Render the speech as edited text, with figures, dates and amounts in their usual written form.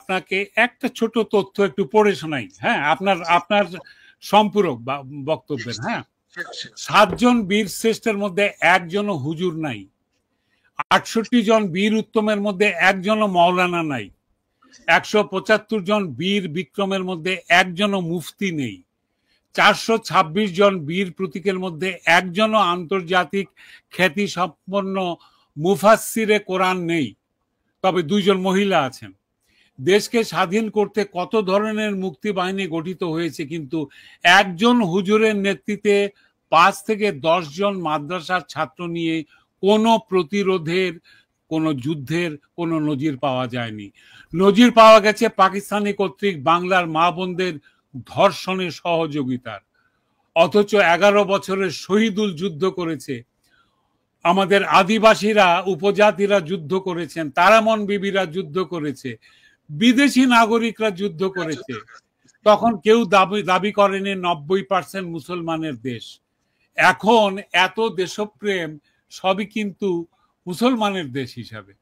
আপনাকে একটা ছোট তথ্য একটু পড়ে শোনাই, হ্যাঁ, আপনার আপনার সম্পূরক বক্তব্যের। হ্যাঁ, 7 জন বীর শ্রেষ্ঠের মধ্যে একজনও হুজুর নাই, 68 জন বীর উত্তমের মধ্যে একজনও মাওলানা নাই, 175 জন বীর বিক্রমের মধ্যে একজনও মুফতি নেই, 426 জন বীর প্রতীকের মধ্যে একজনও আন্তর্জাতিক খ্যাতি সম্পন্ন মুফাসসিরে কোরআন নেই, তবে 2 জন মহিলা আছেন। দেশকে স্বাধীন করতে কত ধরনের মুক্তি বাহিনী গঠিত হয়েছে, কিন্তু একজন হুজুরের নেতৃত্বে 5 থেকে 10 জন মাদ্রাসার ছাত্র নিয়ে কোনো প্রতিরোধের, কোনো যুদ্ধের কোনো নজির পাওয়া যায়নি। নজির পাওয়া গেছে পাকিস্তানি কর্তৃক বাংলার মা বোনদের ধর্ষণের সহযোগিতার। অথচ 11 বছরের শহীদুল যুদ্ধ করেছে, আমাদের আদিবাসীরা, উপজাতিরা যুদ্ধ করেছেন, তারামন বিবিরা যুদ্ধ করেছে, বিদেশি নাগরিকরা যুদ্ধ করেছে। তখন কেউ দাবি করেনি 90% মুসলমানের দেশ। এখন এত দেশপ্রেম সবই কিন্তু মুসলমানের দেশ হিসাবে।